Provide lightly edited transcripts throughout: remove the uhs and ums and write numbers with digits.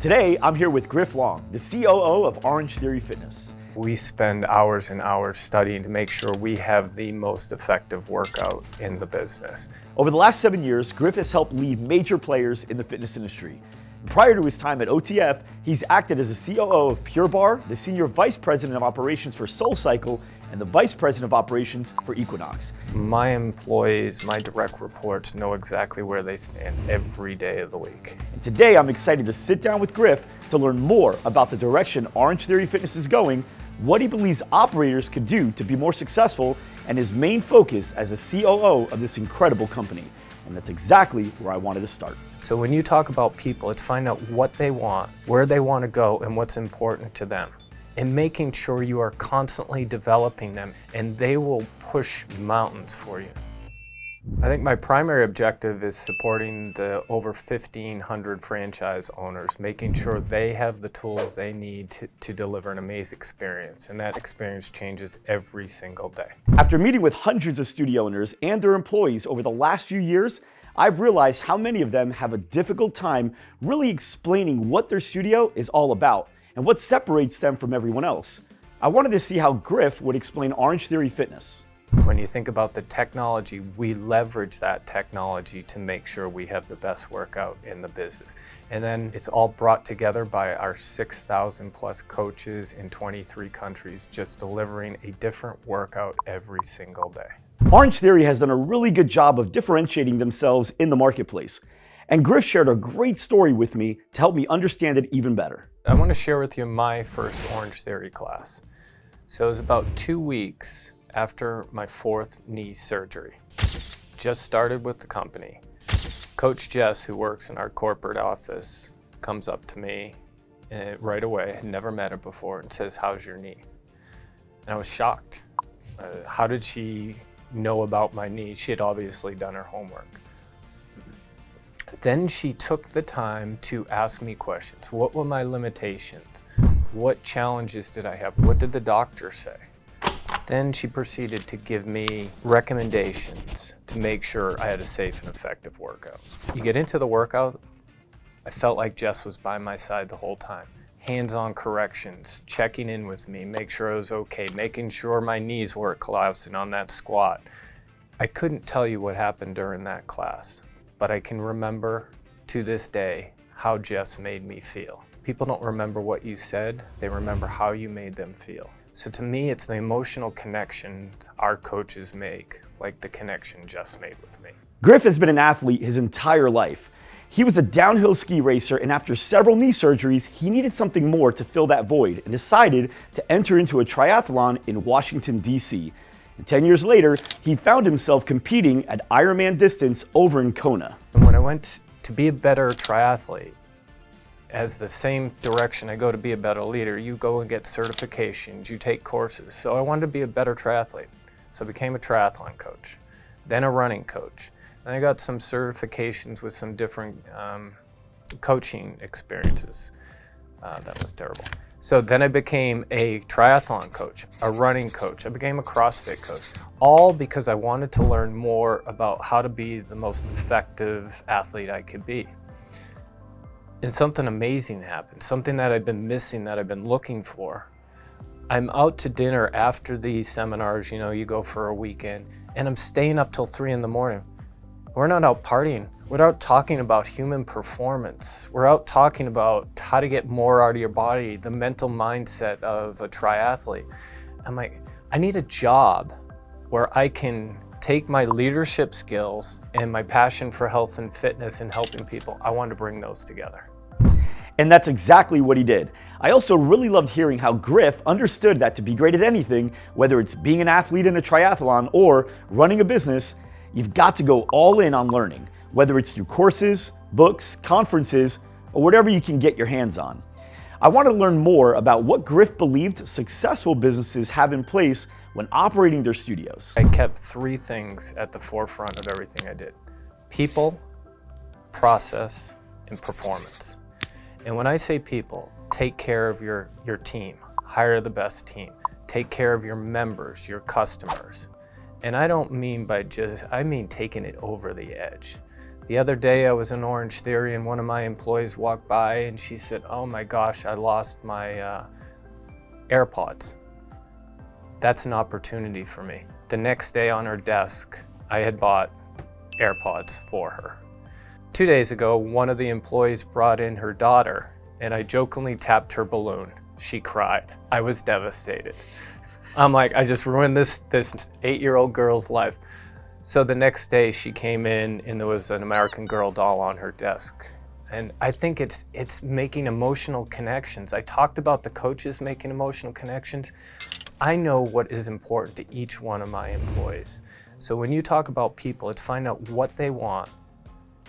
Today, I'm here with Griff the COO of Orangetheory Fitness. We spend hours and hours studying to make sure we have the most effective workout in the business. Over the last 7 years, Griff has helped lead major players in the fitness industry. Prior to his time at OTF, he's acted as the COO of Pure Barre, the Senior Vice President of Operations for SoulCycle, and the Vice President of Operations for Equinox. My employees, my direct reports know exactly where they stand every day of the week. And today, I'm excited to sit down with Griff to learn more about the direction Orangetheory Fitness is going, what he believes operators could do to be more successful, and his main focus as a COO of this incredible company. And that's exactly where I wanted to start. So when you talk about people, it's find out what they want, where they want to go, and what's important to them. And making sure you are constantly developing them, and they will push mountains for you. I think my primary objective is supporting the over 1,500 franchise owners, making sure they have the tools they need to deliver an amazing experience, and that experience changes every single day. After meeting with hundreds of studio owners and their employees over the last few years, I've realized how many of them have a difficult time really explaining what their studio is all about and what separates them from everyone else. I wanted to see how Griff would explain Orangetheory Fitness. When you think about the technology, we leverage that technology to make sure we have the best workout in the business. And then it's all brought together by our 6,000 plus coaches in 23 countries, just delivering a different workout every single day. Orangetheory has done a really good job of differentiating themselves in the marketplace. And Griff shared a great story with me to help me understand it even better. I want to share with you my first Orangetheory class. So it was about 2 weeks after my 4th knee surgery. Just started with the company. Coach Jess, who works in our corporate office, comes up to me right away, had never met her before, and says, "How's your knee?" And I was shocked. How did she know about my knee? She had obviously done her homework. Then she took the time to ask me questions. What were my limitations? What challenges did I have? What did the doctor say? Then she proceeded to give me recommendations to make sure I had a safe and effective workout. You get into the workout, I felt like Jess was by my side the whole time. Hands-on corrections, checking in with me, make sure I was okay, making sure my knees weren't collapsing on that squat. I couldn't tell you what happened during that class, but I can remember to this day how Jess made me feel. People don't remember what you said, they remember how you made them feel. So to me, it's the emotional connection our coaches make, like the connection Jess made with me. Griff has been an athlete his entire life. He was a downhill ski racer, and after several knee surgeries, he needed something more to fill that void and decided to enter into a triathlon in Washington, D.C. And 10 years later, he found himself competing at Ironman distance over in Kona. And when I went to be a better triathlete, as the same direction I go to be a better leader, you go and get certifications, you take courses. So I wanted to be a better triathlete. So I became a triathlon coach, then a running coach. Then I got some certifications with some different coaching experiences. That was terrible. So then I became a triathlon coach, a running coach. I became a CrossFit coach, all because I wanted to learn more about how to be the most effective athlete I could be. And something amazing happened, something that I've been missing, that I've been looking for. I'm out to dinner after these seminars, you go for a weekend, and I'm staying up till 3 in the morning. We're not out partying. We're out talking about human performance. We're out talking about how to get more out of your body, the mental mindset of a triathlete. I'm like, I need a job where I can take my leadership skills and my passion for health and fitness and helping people. I wanted to bring those together. And that's exactly what he did. I also really loved hearing how Griff understood that to be great at anything, whether it's being an athlete in a triathlon or running a business, you've got to go all in on learning, whether it's through courses, books, conferences, or whatever you can get your hands on. I want to learn more about what Griff believed successful businesses have in place when operating their studios. I kept 3 things at the forefront of everything I did: people, process, and performance. And when I say people, take care of your team, hire the best team, take care of your members, your customers. And I don't mean I mean taking it over the edge. The other day I was in Orangetheory and one of my employees walked by and she said, "Oh my gosh, I lost my AirPods." That's an opportunity for me. The next day on her desk, I had bought AirPods for her. 2 days ago, one of the employees brought in her daughter and I jokingly tapped her balloon. She cried. I was devastated. I'm like, I just ruined this 8-year-old girl's life. So the next day she came in and there was an American Girl doll on her desk. And I think it's making emotional connections. I talked about the coaches making emotional connections. I know what is important to each one of my employees. So when you talk about people, it's find out what they want,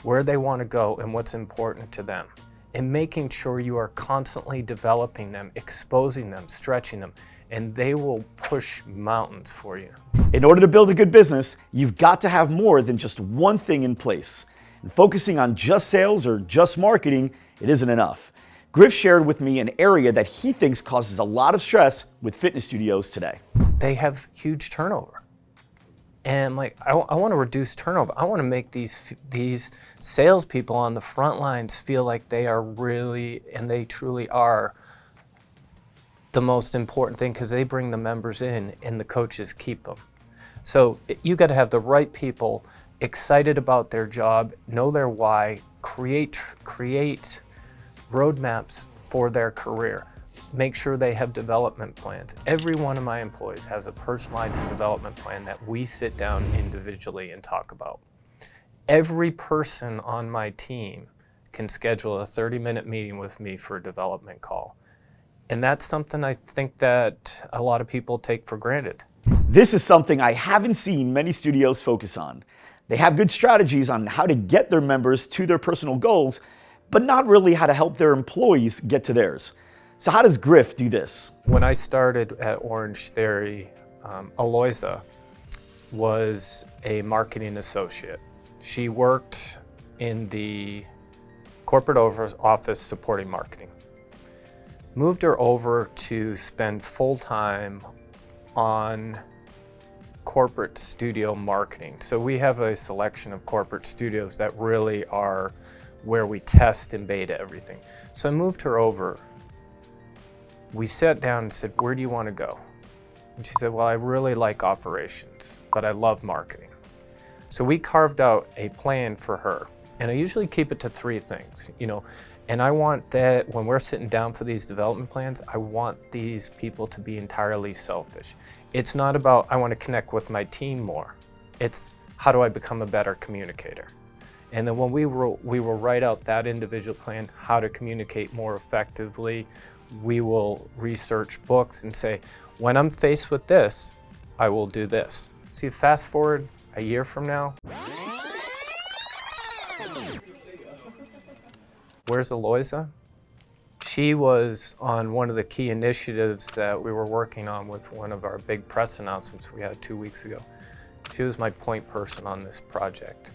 where they want to go, and what's important to them. And making sure you are constantly developing them, exposing them, stretching them, and they will push mountains for you. In order to build a good business, you've got to have more than just one thing in place. And focusing on just sales or just marketing, it isn't enough. Griff shared with me an area that he thinks causes a lot of stress with fitness studios today. They have huge turnover. And I want to reduce turnover. I want to make these salespeople on the front lines feel like they are really, and they truly are, the most important thing, because they bring the members in and the coaches keep them. So you got to have the right people excited about their job, know their why, create roadmaps for their career. Make sure they have development plans. Every one of my employees has a personalized development plan that we sit down individually and talk about. Every person on my team can schedule a 30-minute meeting with me for a development call. And that's something I think that a lot of people take for granted. This is something I haven't seen many studios focus on. They have good strategies on how to get their members to their personal goals, but not really how to help their employees get to theirs. So how does Griff do this? When I started at Orangetheory, Aloysia was a marketing associate. She worked in the corporate office supporting marketing. Moved her over to spend full time on corporate studio marketing. So we have a selection of corporate studios that really are where we test and beta everything. So I moved her over. We sat down and said, "Where do you want to go?" And she said, "Well, I really like operations, but I love marketing." So we carved out a plan for her. And I usually keep it to 3 things, and I want that when we're sitting down for these development plans, I want these people to be entirely selfish. It's not about, I want to connect with my team more. It's, how do I become a better communicator? And then when we will write out that individual plan, how to communicate more effectively, we will research books and say, when I'm faced with this, I will do this. So you fast forward a year from now, where's Aloysia? She was on one of the key initiatives that we were working on with one of our big press announcements we had 2 weeks ago. She was my point person on this project.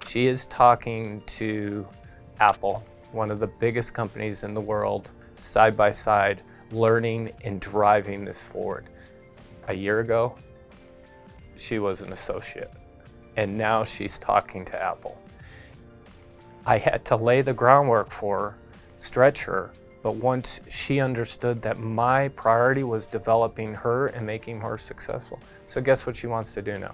She is talking to Apple, one of the biggest companies in the world, side by side, learning and driving this forward. A year ago, she was an associate, and now she's talking to Apple. I had to lay the groundwork for her, stretch her, but once she understood that my priority was developing her and making her successful. So guess what she wants to do now?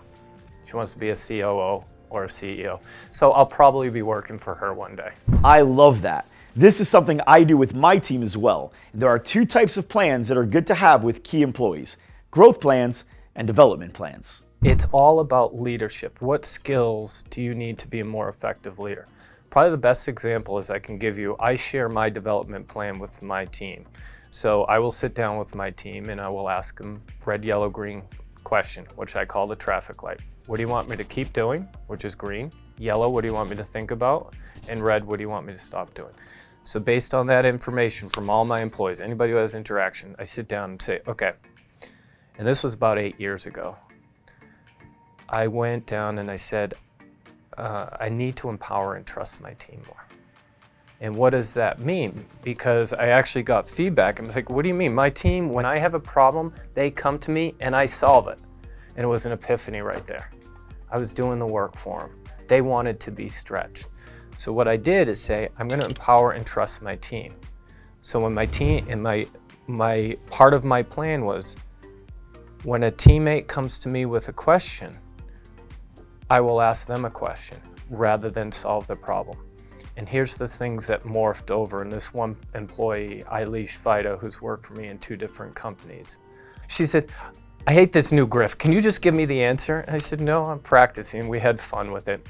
She wants to be a COO or a CEO. So I'll probably be working for her one day. I love that. This is something I do with my team as well. There are 2 types of plans that are good to have with key employees: growth plans and development plans. It's all about leadership. What skills do you need to be a more effective leader? Probably the best example is I can give you, I share my development plan with my team. So I will sit down with my team and I will ask them red, yellow, green question, which I call the traffic light. What do you want me to keep doing, which is green? Yellow, what do you want me to think about? And red, what do you want me to stop doing? So based on that information from all my employees, anybody who has interaction, I sit down and say, okay, and this was about 8 years ago. I went down and I said, I need to empower and trust my team more. And what does that mean? Because I actually got feedback. I was like, what do you mean? My team, when I have a problem, they come to me and I solve it. And it was an epiphany right there. I was doing the work for them. they wanted to be stretched. So what I did is say, I'm going to empower and trust my team. So when my team, and my part of my plan was, when a teammate comes to me with a question, I will ask them a question rather than solve the problem. And here's the things that morphed over in this one employee, Eilish Fido, who's worked for me in 2 different companies. She said, I hate this new Griff. Can you just give me the answer? And I said, no, I'm practicing. We had fun with it.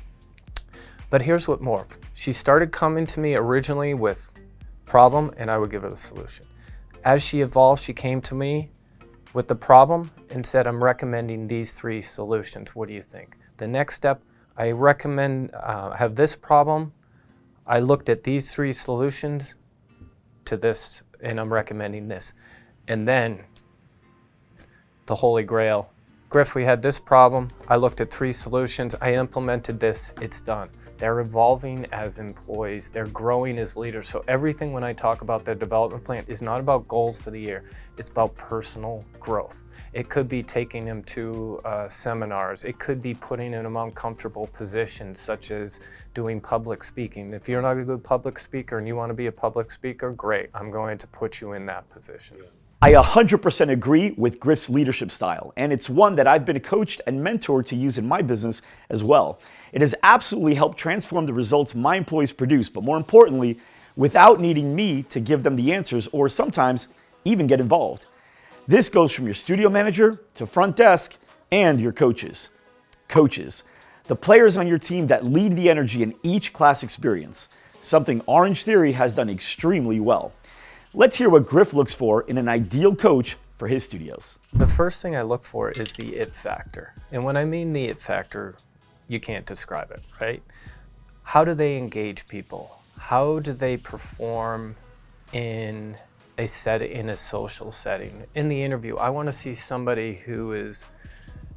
But here's what morphed. She started coming to me originally with problem, and I would give her the solution. As she evolved, she came to me with the problem and said, I'm recommending these 3 solutions. What do you think? The next step, I recommend, have this problem. I looked at these 3 solutions to this, and I'm recommending this. And then the Holy Grail. Griff, we had this problem. I looked at 3 solutions. I implemented this. It's done. They're evolving as employees. They're growing as leaders. So everything when I talk about their development plan is not about goals for the year. It's about personal growth. It could be taking them to seminars. It could be putting them in uncomfortable positions, such as doing public speaking. If you're not a good public speaker and you want to be a public speaker, great. I'm going to put you in that position. I 100% agree with Griff's leadership style, and it's one that I've been coached and mentored to use in my business as well. It has absolutely helped transform the results my employees produce, but more importantly, without needing me to give them the answers or sometimes even get involved. This goes from your studio manager to front desk and your coaches. Coaches, the players on your team that lead the energy in each class experience, something Orangetheory has done extremely well. Let's hear what Griff looks for in an ideal coach for his studios. The first thing I look for is the it factor. And when I mean the it factor, you can't describe it, right? How do they engage people? How do they perform in a social setting? In the interview, I want to see somebody who is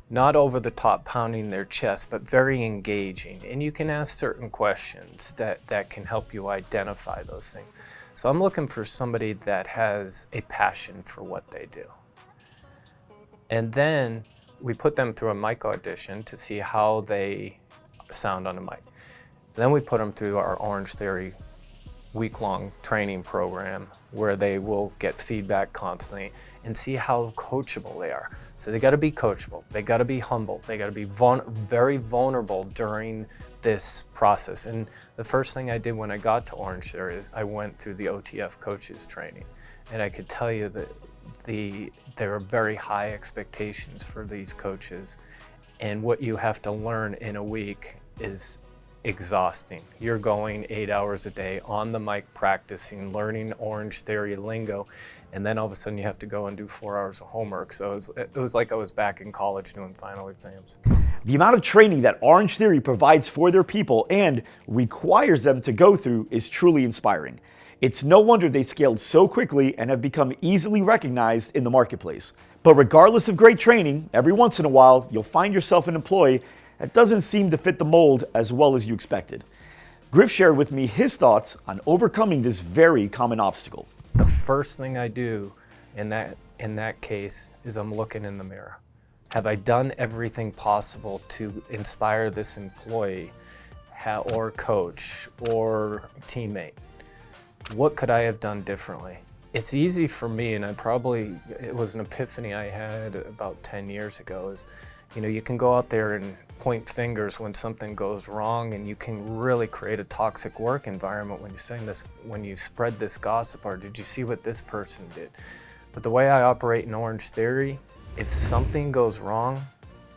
not over the top pounding their chest, but very engaging. And you can ask certain questions that can help you identify those things. So I'm looking for somebody that has a passion for what they do. And then we put them through a mic audition to see how they sound on a mic. Then we put them through our Orangetheory week-long training program where they will get feedback constantly and see how coachable they are. So they got to be coachable, they got to be humble, they got to be very vulnerable during this process. And the first thing I did when I got to Orangetheory is I went through the OTF coaches training, and I could tell you that there are very high expectations for these coaches, and what you have to learn in a week is exhausting. You're going 8 hours a day on the mic practicing, learning Orangetheory lingo, and then all of a sudden you have to go and do 4 hours of homework. So it was like I was back in college doing final exams. The amount of training that Orangetheory provides for their people and requires them to go through is truly inspiring. It's no wonder they scaled so quickly and have become easily recognized in the marketplace. But regardless of great training, every once in a while you'll find yourself an employee that doesn't seem to fit the mold as well as you expected. Griff shared with me his thoughts on overcoming this very common obstacle. The first thing I do in that case is I'm looking in the mirror. Have I done everything possible to inspire this employee or coach or teammate? What could I have done differently? It's easy for me, and it was an epiphany I had about 10 years ago, is, you can go out there and point fingers when something goes wrong, and you can really create a toxic work environment when you spread this gossip, or did you see what this person did? But the way I operate in Orangetheory, if something goes wrong,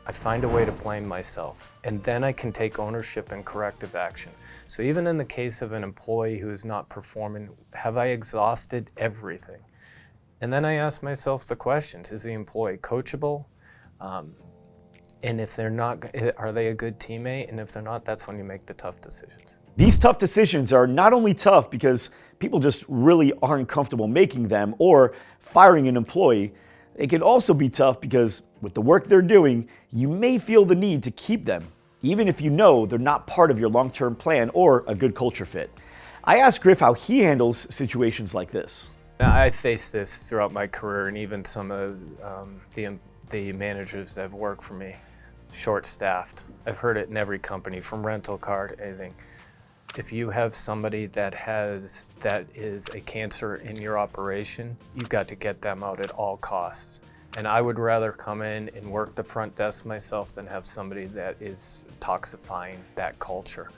I find a way to blame myself, and then I can take ownership and corrective action. So even in the case of an employee who is not performing, have I exhausted everything? And then I ask myself the questions: is the employee coachable? And if they're not, are they a good teammate? And if they're not, that's when you make the tough decisions. These tough decisions are not only tough because people just really aren't comfortable making them or firing an employee. It can also be tough because with the work they're doing, you may feel the need to keep them, even if you know they're not part of your long-term plan or a good culture fit. I asked Griff how he handles situations like this. Now, I faced this throughout my career, and even some of the managers that have worked for me. short-staffed. I've heard it in every company, from rental car to anything. If you have somebody that is a cancer in your operation, you've got to get them out at all costs. And I would rather come in and work the front desk myself than have somebody that is toxifying that culture.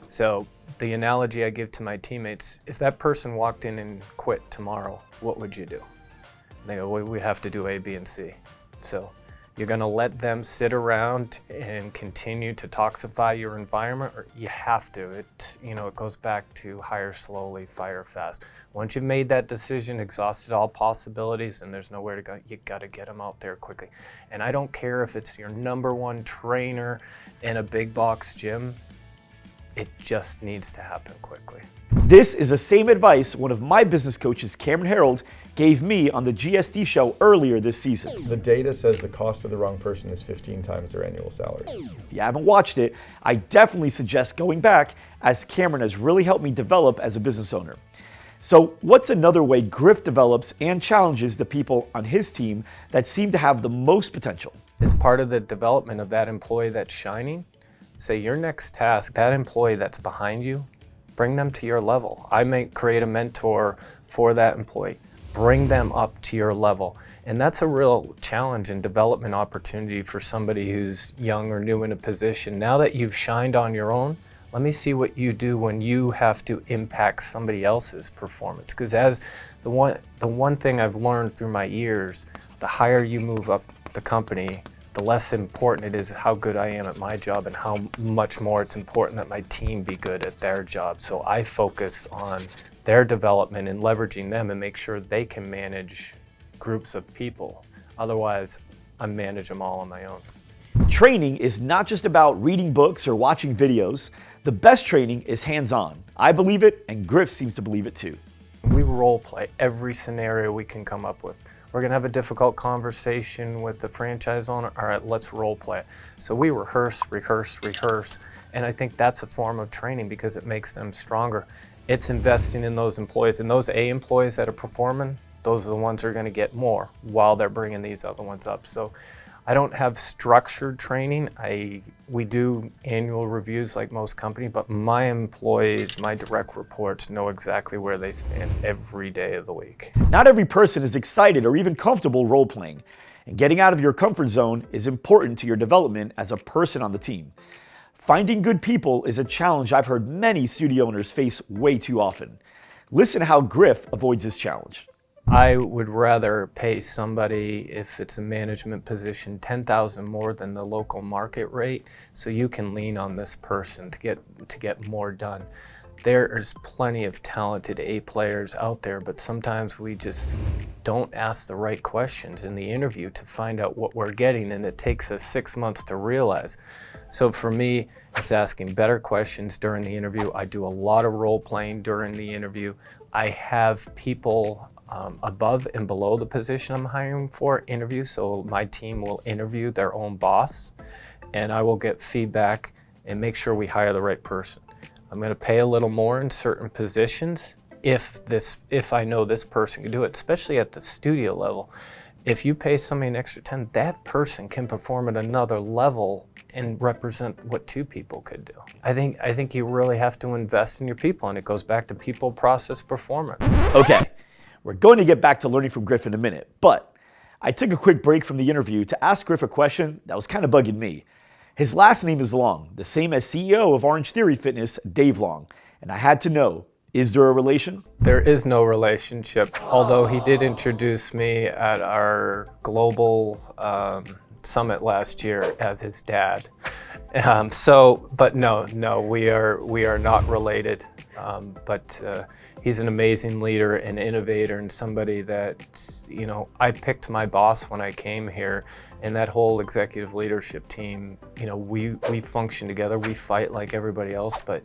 So the analogy I give to my teammates, if that person walked in and quit tomorrow, what would you do? They go, well, we'd have to do A, B, and C. So you're gonna let them sit around and continue to toxify your environment, or you have to. It goes back to hire slowly, fire fast. Once you've made that decision, exhausted all possibilities, and there's nowhere to go, you gotta get them out there quickly. And I don't care if it's your #1 trainer in a big box gym, it just needs to happen quickly. This is the same advice one of my business coaches, Cameron Harold, gave me on the GSD show earlier this season. The data says the cost of the wrong person is 15 times their annual salary. If you haven't watched it, I definitely suggest going back, as Cameron has really helped me develop as a business owner. So what's another way Griff develops and challenges the people on his team that seem to have the most potential? As part of the development of that employee that's shining, say your next task, that employee that's behind you, bring them to your level. I may create a mentor for that employee. Bring them up to your level. And that's a real challenge and development opportunity for somebody who's young or new in a position. Now that you've shined on your own, let me see what you do when you have to impact somebody else's performance. Because as the one thing I've learned through my years, the higher you move up the company, the less important it is how good I am at my job and how much more it's important that my team be good at their job. So I focus on their development and leveraging them and make sure they can manage groups of people. Otherwise, I manage them all on my own. Training is not just about reading books or watching videos. The best training is hands-on. I believe it, and Griff seems to believe it too. We role play every scenario we can come up with. We're gonna have a difficult conversation with the franchise owner. All right, let's role play it. So we rehearse, and I think that's a form of training because it makes them stronger. It's investing in those employees, and those A employees that are performing, those are the ones that are gonna get more while they're bringing these other ones up. So I don't have structured training. We do annual reviews like most companies, but my employees, my direct reports know exactly where they stand every day of the week. Not every person is excited or even comfortable role-playing, and getting out of your comfort zone is important to your development as a person on the team. Finding good people is a challenge I've heard many studio owners face way too often. Listen to how Griff avoids this challenge. I would rather pay somebody, if it's a management position, $10,000 more than the local market rate, so you can lean on this person to get more done. There is plenty of talented A players out there, but sometimes we just don't ask the right questions in the interview to find out what we're getting, and it takes us 6 months to realize. So for me, it's asking better questions during the interview. I do a lot of role playing during the interview. I have people above and below the position I'm hiring for interview, so my team will interview their own boss, and I will get feedback and make sure we hire the right person. I'm going to pay a little more in certain positions if I know this person can do it, especially at the studio level. If you pay somebody an extra 10, that person can perform at another level and represent what 2 people could do. I think you really have to invest in your people, and it goes back to people, process, performance. Okay, we're going to get back to learning from Griff in a minute, but I took a quick break from the interview to ask Griff a question that was kind of bugging me. His last name is Long, the same as CEO of Orangetheory Fitness, Dave Long, and I had to know, is there a relation? There is no relationship, although he did introduce me at our global summit last year as his dad. But no, we are not related. But he's an amazing leader and innovator, and somebody that, I picked my boss when I came here, and that whole executive leadership team, we function together. We fight like everybody else, but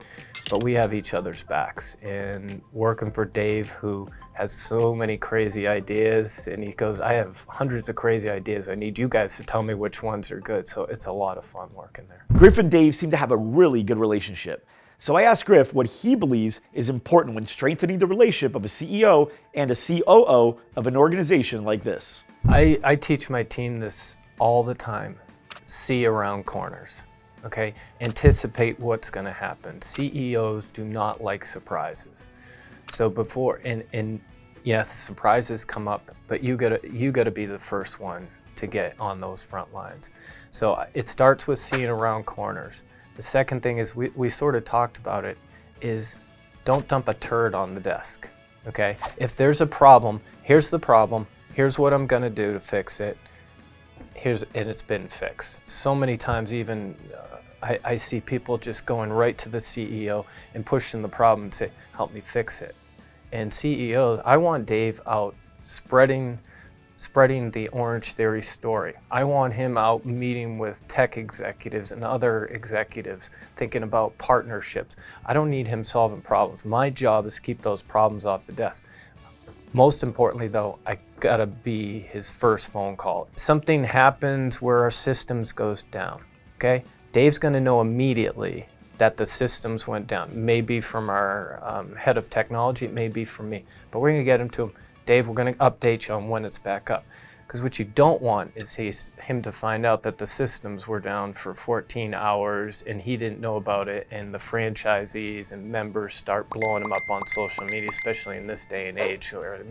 we have each other's backs. And working for Dave, who has so many crazy ideas, and he goes, I have hundreds of crazy ideas. I need you guys to tell me which ones are good. So it's a lot of fun working there. Griff and Dave seem to have a really good relationship. So I asked Griff what he believes is important when strengthening the relationship of a CEO and a COO of an organization like this. I teach my team this all the time. see around corners, okay? Anticipate what's gonna happen. CEOs do not like surprises. So before, and yes, surprises come up, but you gotta be the first one to get on those front lines. So it starts with seeing around corners. The second thing is, we sort of talked about it, is don't dump a turd on the desk, okay? If there's a problem, here's the problem, here's what I'm gonna do to fix it, and it's been fixed. So many times even, I see people just going right to the CEO and pushing the problem and say, help me fix it. And CEOs, I want Dave out spreading the Orangetheory story. I want him out meeting with tech executives and other executives, thinking about partnerships. I don't need him solving problems. My job is to keep those problems off the desk. Most importantly though, I gotta be his first phone call. Something happens where our systems goes down, okay? Dave's gonna know immediately that the systems went down. It may be from our head of technology, it may be from me, but we're gonna get him to him. Dave, we're gonna update you on when it's back up. Because what you don't want is him to find out that the systems were down for 14 hours and he didn't know about it, and the franchisees and members start blowing him up on social media, especially in this day and age where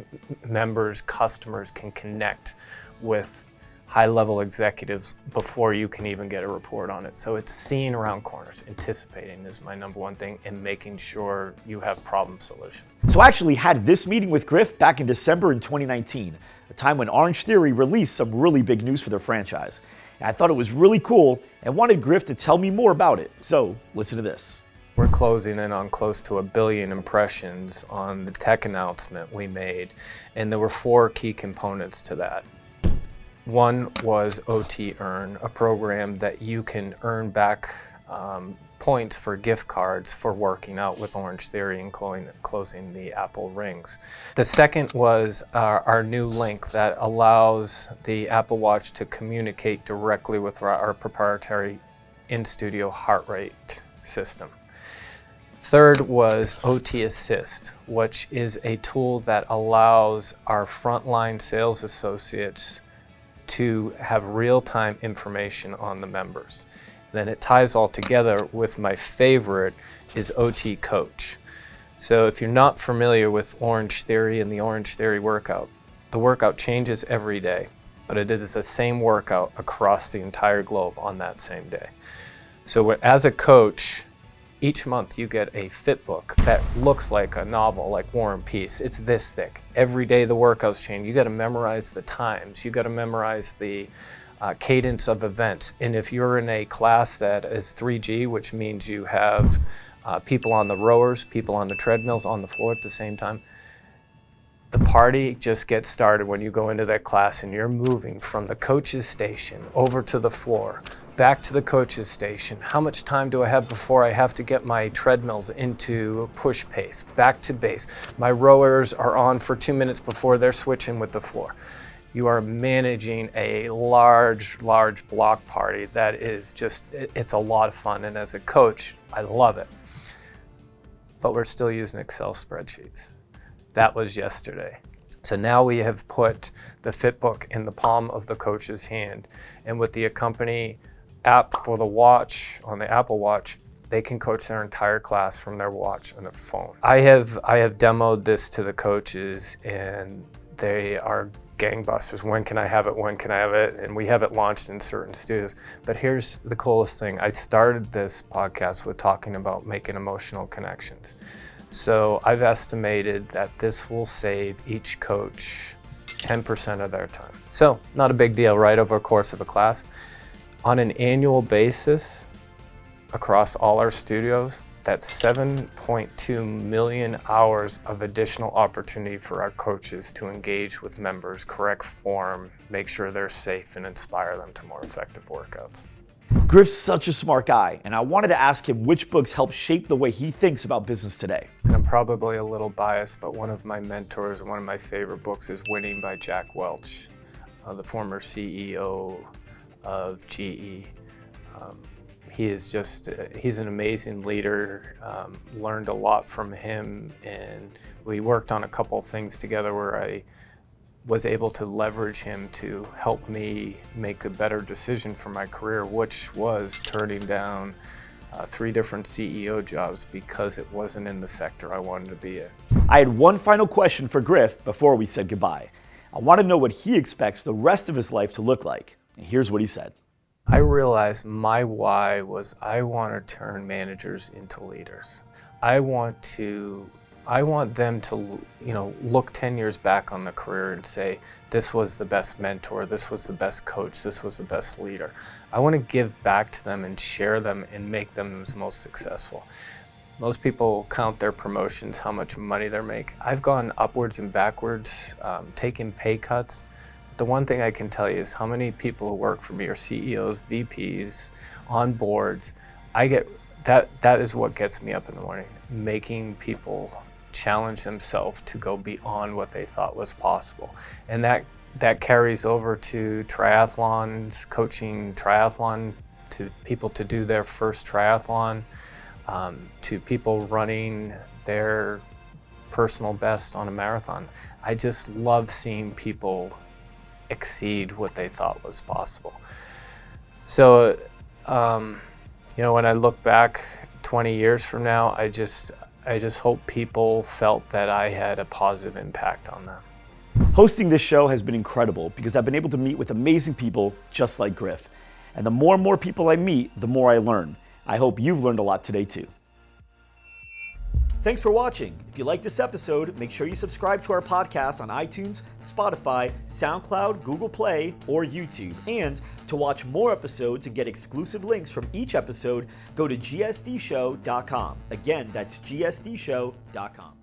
members, customers can connect with high-level executives before you can even get a report on it. So it's seeing around corners. Anticipating is my number one thing, and making sure you have problem solution. So I actually had this meeting with Griff back in December in 2019, a time when Orangetheory released some really big news for their franchise. And I thought it was really cool and wanted Griff to tell me more about it. So listen to this. We're closing in on close to 1 billion impressions on the tech announcement we made, and there were 4 key components to that. One was OT Earn, a program that you can earn back points for gift cards for working out with Orangetheory and closing the Apple rings. The second was our new link that allows the Apple Watch to communicate directly with our proprietary in-studio heart rate system. Third was OT Assist, which is a tool that allows our frontline sales associates to have real-time information on the members. Then it ties all together with my favorite is OT Coach. So if you're not familiar with Orangetheory and the Orangetheory workout, the workout changes every day, but it is the same workout across the entire globe on that same day. So as a coach, each month you get a fit book that looks like a novel, like War and Peace. It's this thick. Every day the workouts change. You got to memorize the times. You got to memorize the cadence of events. And if you're in a class that is 3G, which means you have people on the rowers, people on the treadmills, on the floor at the same time, the party just gets started when you go into that class and you're moving from the coach's station over to the floor, back to the coach's station. How much time do I have before I have to get my treadmills into push pace, back to base? My rowers are on for 2 minutes before they're switching with the floor. You are managing a large block party that is just, it's a lot of fun. And as a coach, I love it. But we're still using Excel spreadsheets. That was yesterday. So now we have put the Fitbook in the palm of the coach's hand. And with the accompany app for the watch, on the Apple Watch, they can coach their entire class from their watch and their phone. I have demoed this to the coaches and they are gangbusters. When can I have it? When can I have it? And we have it launched in certain studios. But here's the coolest thing. I started this podcast with talking about making emotional connections. So I've estimated that this will save each coach 10% of their time. So not a big deal, right, over the course of a class. On an annual basis, across all our studios, that's 7.2 million hours of additional opportunity for our coaches to engage with members, correct form, make sure they're safe, and inspire them to more effective workouts. Griff's such a smart guy, and I wanted to ask him which books helped shape the way he thinks about business today. And I'm probably a little biased, but one of my mentors, one of my favorite books is Winning by Jack Welch, the former CEO of GE. He's an amazing leader, learned a lot from him, and we worked on a couple things together where I was able to leverage him to help me make a better decision for my career, which was turning down 3 different CEO jobs because it wasn't in the sector I wanted to be in. I had one final question for Griff before we said goodbye. I want to know what he expects the rest of his life to look like. And here's what he said. I realized my why was I want to turn managers into leaders. I want them to, look 10 years back on the career and say, this was the best mentor, this was the best coach, this was the best leader. I want to give back to them and share them and make them most successful. Most people count their promotions, how much money they make. I've gone upwards and backwards, taken pay cuts. The one thing I can tell you is how many people who work for me are CEOs, VPs, on boards. That is what gets me up in the morning, making people challenge themselves to go beyond what they thought was possible. And that carries over to triathlons, coaching triathlon, to people to do their first triathlon, to people running their personal best on a marathon. I just love seeing people exceed what they thought was possible. So, when I look back 20 years from now, I just hope people felt that I had a positive impact on them. Hosting this show has been incredible because I've been able to meet with amazing people just like Griff. And the more and more people I meet, the more I learn. I hope you've learned a lot today too. Thanks for watching. If you like this episode, make sure you subscribe to our podcast on iTunes, Spotify, SoundCloud, Google Play, or YouTube. And to watch more episodes and get exclusive links from each episode, go to gsdshow.com. Again, that's gsdshow.com.